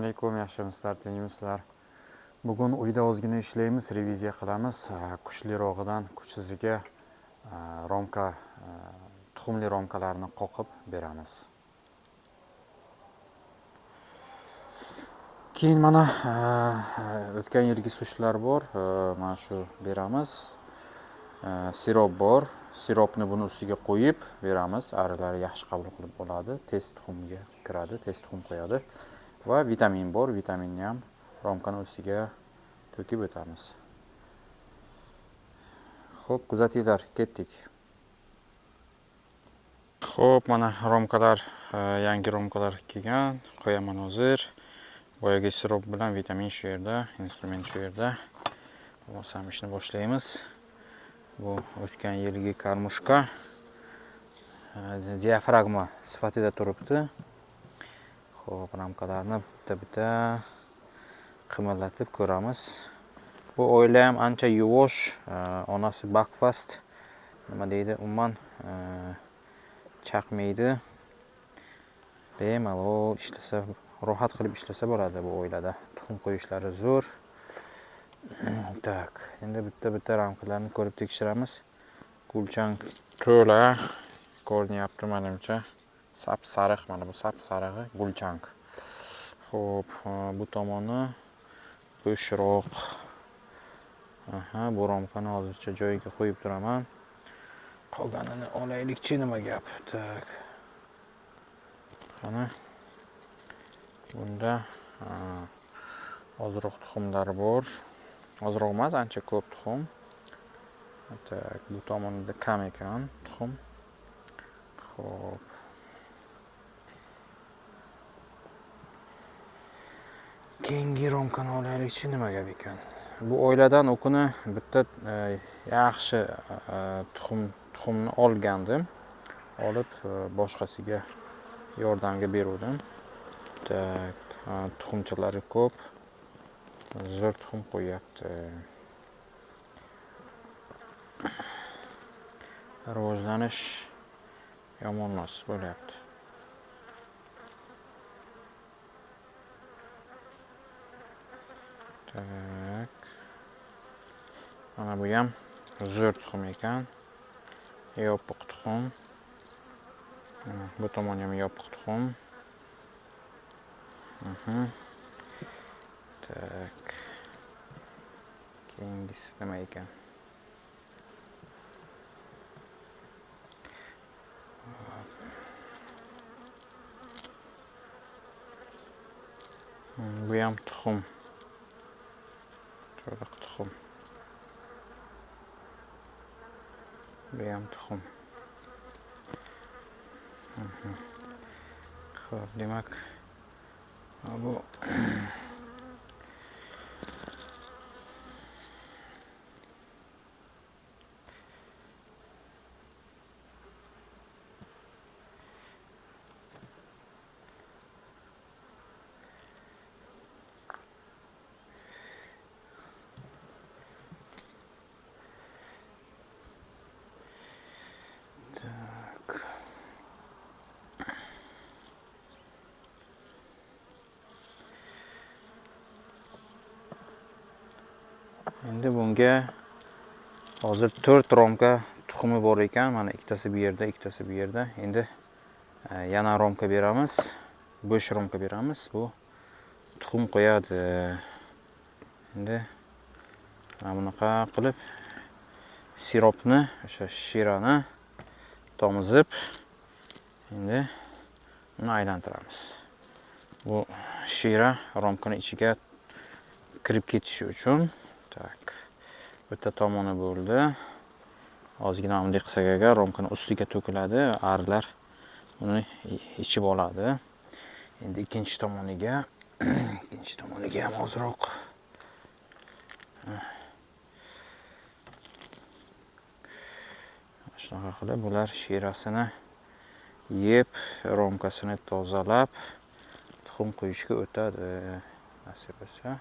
Alaykum, yaxshimisizlar, tinchmisizlar. Bugun uyda ozgina ishlaymiz, reviziya qilamiz. Kuchlirog'idan kuchsiziga romka, tuxumli romkalarni qoqib beramiz. Keyin mana o'tgan yilgi sushlar bor, mana shu beramiz. Sirop bor. Siropni buni ustiga qo'yib beramiz. Arilar yaxshi qabul qilib oladi. Tez tuxumga kiradi, tez tuxum qo'yadi. Va vitamin bor, vitaminni ham romkani ustiga to'kib o'tamiz. Xo'p, kuzatinglar, ketdik. Xo'p, mana romkalar, yangi romkalar kelgan. Qo'yaman hozir. Boyagi sirop bilan vitamin shu yerda, instrument shu yerda. Bo'lmasam ishni boshlaymiz. Bu o'tgan yilgi karmushka. Diafragma sifatida turibdi. Xo'p, ramkalarni bitta-bitta qimirlatib ko'ramiz. Bu oila ham ancha yuvosh, onasi Buckfast, nima deydi, umuman chaqmaydi. Bemalol ishlasa, rohat qilib ishlasa bo'ladi bu oilada. Tuxum qo'yishlari zo'r. Tak, endi bitta-bitta ramkalarni ko'rib tekshiramiz. Gulchang to'la ko'rinyapti menimcha. Sap-sariq, mana bu sap-sarig'i gulchang. Xo'p, bu tomoni bo'shroq. Bu romkani hozircha joyiga qo'yib turaman. Qolganini olaylikchi, nima gap. Tak. Qani. Bunda ozroq tuxumlar bor. Ozroq emas, ancha ko'p tuxum. Tak, bu tomonida kam ekan tuxum. Xo'p. Keyingi romkani olaylikchi, nima gap ekan. Bu oiladan o'kuni bitta yaxshi tuxumni olgandim. Olib boshqasiga yordamga beruvdim. Tak, tuxumchalari ko'p. Zo'r tuxum qo'yapti. Rivojlanish yomon emas bo'lyapti. Tak. Mana bu ham zo'r tuxum ekan. Yopiq tuxum. Bu tomon ham yopiq tuxum. Tak. Keyingisi nima ekan? Bu ham tuxum. To'liq tuxum. Bu ham tuxum. Xo'p, demak, bu endi bunga hozir 4 romka tuxumi bor ekan. Mana ikkitasi bu yerda, ikkitasi bu yerda. Endi yana romka beramiz. Bo'sh romka beramiz. Bu tuxum qo'yadi. Endi mana bunaqa qilib siropni, o'sha shirani tomizib, endi uni aylantiramiz. Bu shira romkani ichiga kirib ketishi uchun. Tak. Bitta tomoni bo'ldi. Ozgina bunday qilsak agar romkani ustiga to'kiladi, arilar uni ichib oladi. Endi ikkinchi tomoniga ham ozroq. Shunaqa qilib bular shirasini yeb, romkasini tozalab, tuxum qo'yishga o'tadi. Nasib bo'lsa,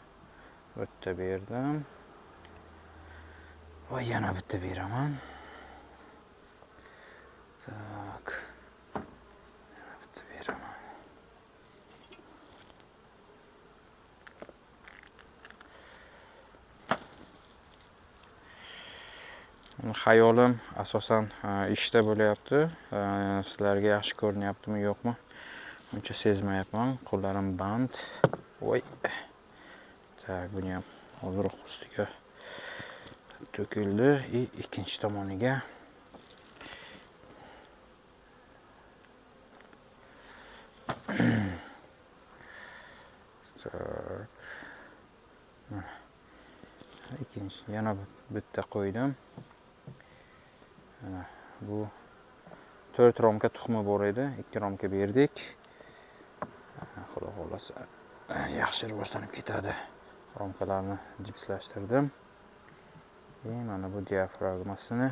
bitta berdim. Va yana bitta beraman. Tak. Yana bitta beraman. Xayolim asosan ishda bo'layapti. Sizlarga yaxshi ko'rinyaptimi, yo'qmi? Uncha sezmayapman. Qo'llarim band. Voy. Tak, buni ham hozir ustiga to'kildi. Ikkinchi tomoniga ikkinchi yana bitta qo'ydim. Mana bu 4 romka tuxumi bor edi, 2 romka berdik. Xudo xolasa yaxshi rivojlanib ketadi. Romkalarni jipslashtirdim. Mana bu diafragmasini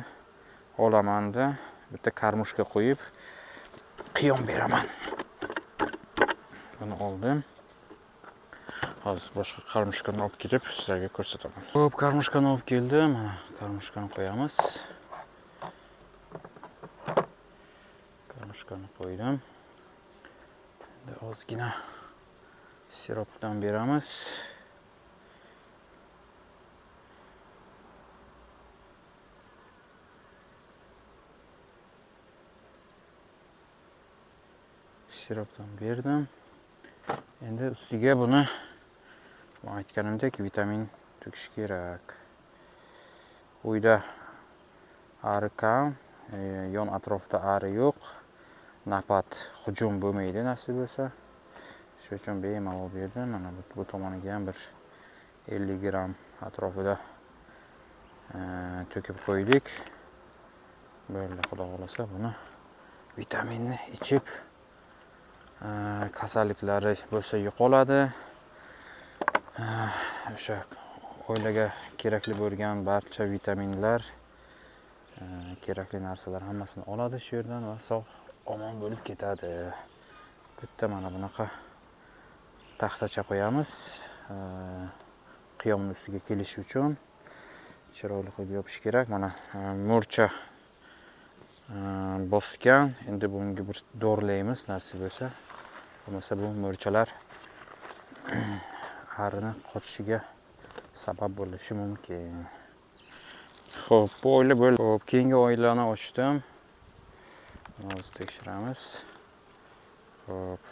olamanda bitta karmushka qo'yib qiyom beraman. Buni oldim. Hozir boshqa karmushkani olib kelib sizlarga ko'rsataman. Xo'p, karmushkani olib keldim. Mana karmushkani qo'yamiz. Karmushkani qo'ydim. Endi ozgina siropdan beramiz. Siropdan berdim. Endi ustiga buni aytganimdek vitamin to'kish kerak. Uyda ari kam, yon atrofda ari yo'q. Napat hujum bo'lmaydi nasib bo'lsa. Shuning uchun bemalol berdim. Mana bu tomoniga ham bir 50 gram atrofida to'kib qo'ydik. Bo'ldi, xudo xolasa buni vitaminni ichib kasalliklari bo'lsa yo'qoladi. O'sha oilaga kerakli bo'lgan barcha vitaminlar, kerakli narsalar hammasini oladi shu yerdan va sog' omon bo'lib ketadi. Bitta mana bunaqa taxtacha qo'yamiz. Qiyomning ustiga kelishi uchun chiroyli qilib yopish kerak. Mana murcha bosgan. Endi bunga bir do'rlaymiz nasib bo'lsa. Bo'lmasa bu murchalar arini qochishiga sabab bo'lishi mumkin. Xo'p, bu oila bo'ldi. Xo'p, keyingi oilani ochdim. Hozir tekshiramiz. Xo'p,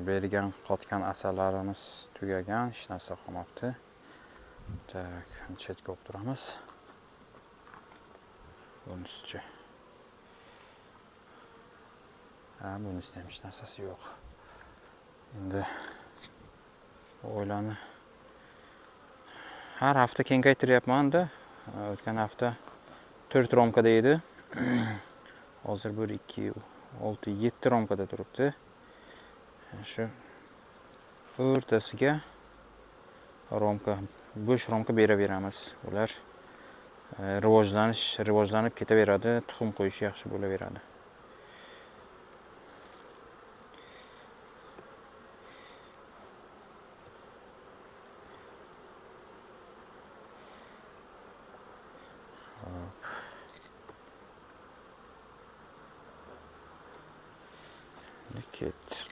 bergan qotgan asallarimiz tugagan, hech narsa qolmabdi. Tak, chetga olib turamiz. Bunisichi. Bunisida hech narsasi yo'q. Endi oilani har hafta kengaytiryapman-da. O'tgan hafta 4 romkada edi. Hozir 1 2 6 7 romkada turibdi. Shu o'rtasiga bo'sh romka beraveramiz. Ular rivojlanib ketaveradi, tuxum qo'yishi yaxshi bo'laveradi.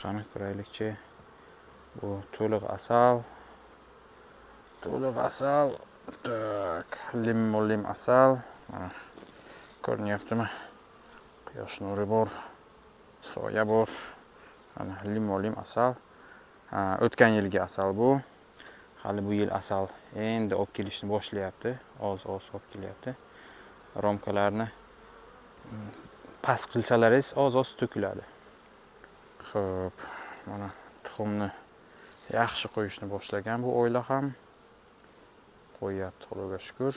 Qani ko'raylikchi. Bu to'liq asal. Tak, lim asal. Mana ko'rinyaptimi? Quyosh nuri bor, soya bor. Mana lim asal. O'tgan yilgi asal bu. Hali bu yil asal endi olib kelishni boshlayapti. Oz olib kelyapti. Romkalarni past qilsalaringiz oz to'kiladi. Xo'p, mana tuxumni yaxshi qo'yishni boshlagan bu oila ham. Qo'yapti, Xudoga shukr.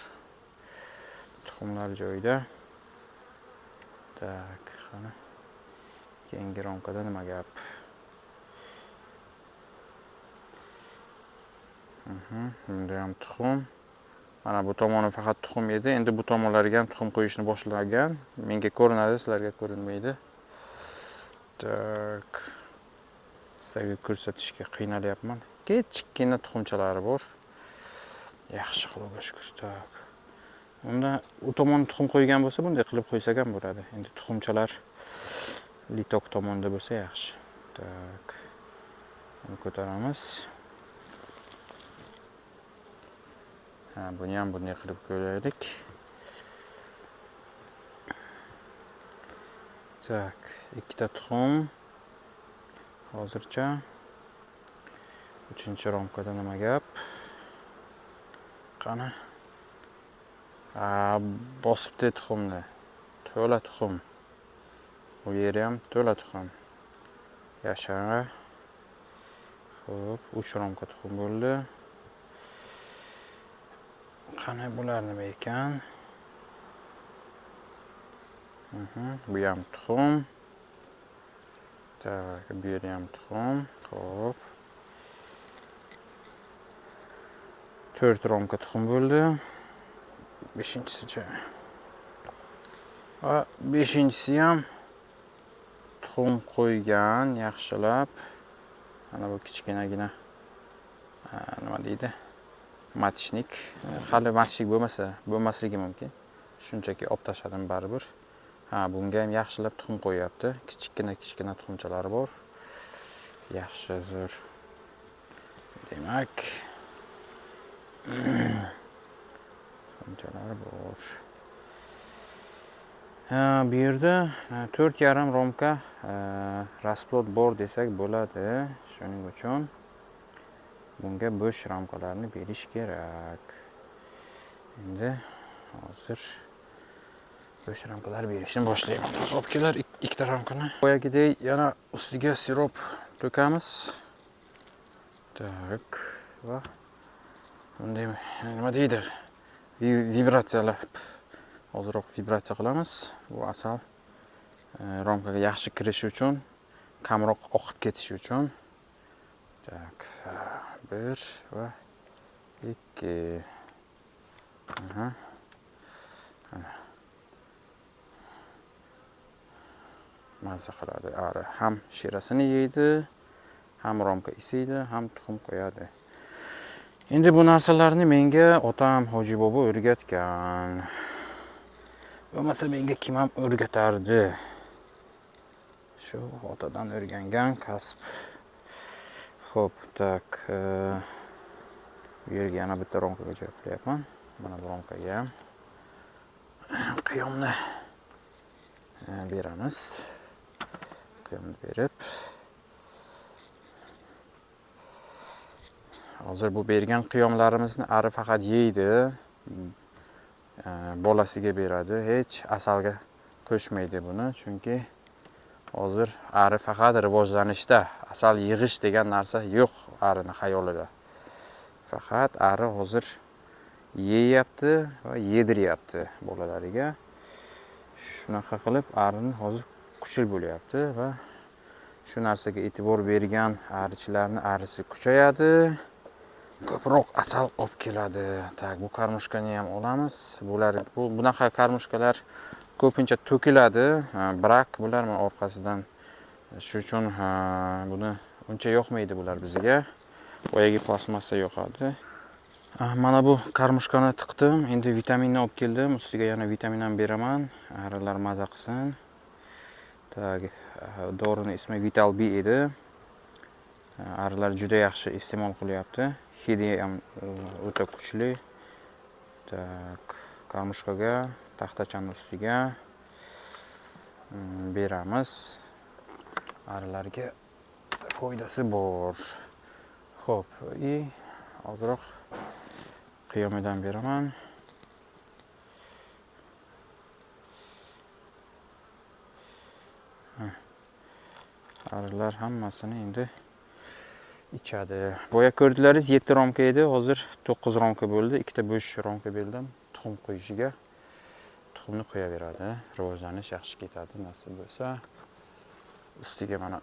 Tuxumlar joyida. Tak, qani. Keyingi romkada nima gap? Bunda ham tuxum. Mana bu tomoni faqat tuxum edi. Endi bu tomonlariga ham tuxum qo'yishni boshlagan. Menga ko'rinadi, sizlarga ko'rinmaydi. Tak. Sizlarga ko'rsatishga qiynalyapman. Kichkina tuxumchalari bor. Yaxshi, Xudoga shukr. Tak. Unda u tomon tuxum qo'ygan bo'lsa, bunday qilib qo'ysak ham bo'ladi. Endi tuxumchalar litok tomonda bo'lsa yaxshi. Tak. Buni ko'taramiz. Buni ham bunday qilib qo'yaylik. Tak, ikkita tuxum. Hozircha 3-romkada nima gap? Qani? Bosibdi tuxumni. To'la tuxum. Bu yeri ham to'la tuxum. Yasha. Xo'p, 3-romka tuxum bo'ldi. Qani bular nima ekan? Bu ham tuxum. Tak, bu yeri ham tuxum. Xo'p. 4-romka tuxum bo'ldi. 5-chi. Va 5-chisi ham tuxum qo'ygan, yaxshilab. Mana bu kichkinagina nima deydi? Matishnik. Hali matishlik bo'lmasligi mumkin. Shunchaki olib tashladim baribir. Bunga ham yaxshilab tuxum qo'yapti. Kichkina tuxumchalari bor. Yaxshi, zo'r. Demak, tuxumchalari bor. Bu yerda 4,5 romka rasplod bor desak bo'ladi. Shuning uchun bunga bo'sh ramkalarni berish kerak. Endi hozir bo'sh ramkalar berishni boshlaymiz. Xo'pkilar, ikkita ramkani boyagidek yana ustiga sirop to'kamiz. Tak, va bunday nima deydi? Vibratsiyalab ozroq vibratsiya qilamiz. Bu asal romkaga yaxshi kirishi uchun, kamroq oqib ketishi uchun. Tak, 1 va 2. Mazza qiladi. Ham shirasini yeydi, ham romka isiydi, ham tuxum qo'yadi. Endi bu narsalarni menga otam Hoji bobo o'rgatgan. Bo'lmasa menga kim ham o'rgatardi? Shu otadan o'rgangan kasb. Xo'p, tak. Bu yerga yana bitta romkaga joy qilyapman. Mana bu romkaga ham qiyomni beramiz. Qiyomni berib, hozir bu bergan qiyomlarimizni ari faqat yeydi. Bolasiga beradi. Hech asalga qo'shmaydi buni, chunki hozir ari faqat rivojlanishda. Asal yig'ish degan narsa yo'q arining xayolida. Faqat ari hozir yeyapti va yediryapti bolalariga. Shunaqa qilib arining hozir kuchli bo'lyapti va shu narsaga e'tibor bergan arichilarning arisi kuchayadi. Ko'proq asal olib keladi. Tak, bu karmushkani ham olamiz. Bunaqa karmushkalar ko'pincha to'kiladi. Biroq bular mana orqasidan shu uchun buni uncha yoqmaydi bular bizga. Boyagi plastmassa yoqadi. Mana bu karmushkani tiqdim. Endi vitaminni olib keldim. Ustiga yana vitamin ham beraman. Arilar maza qilsin. Tak, dorining ismi Vital B edi. Arilar juda yaxshi iste'mol qilyapti. Hidi ham o'ta kuchli. Tak, karmushkaga, taxtachaning ustiga beramiz. Arilarga foydasi bor. Xo'p, ozroq qiyomidan beraman. Arilar hammasini endi ichadi. Boya ko'rdingiz 7 romka edi, hozir 9 romka bo'ldi. Ikkita bo'sh romka berdim tuxum qo'yishiga. Tuxumni qo'yaveradi. Rivojlanish yaxshi ketadi nasib bo'lsa. Ustiga mana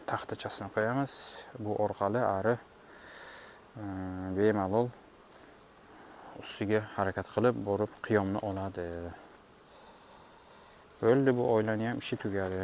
taxtachasini qo'yamiz. Bu orqali ari bemalol ustiga harakat qilib borib qiyomni oladi. Bo'ldi, bu oilaning ham ishi tugadi.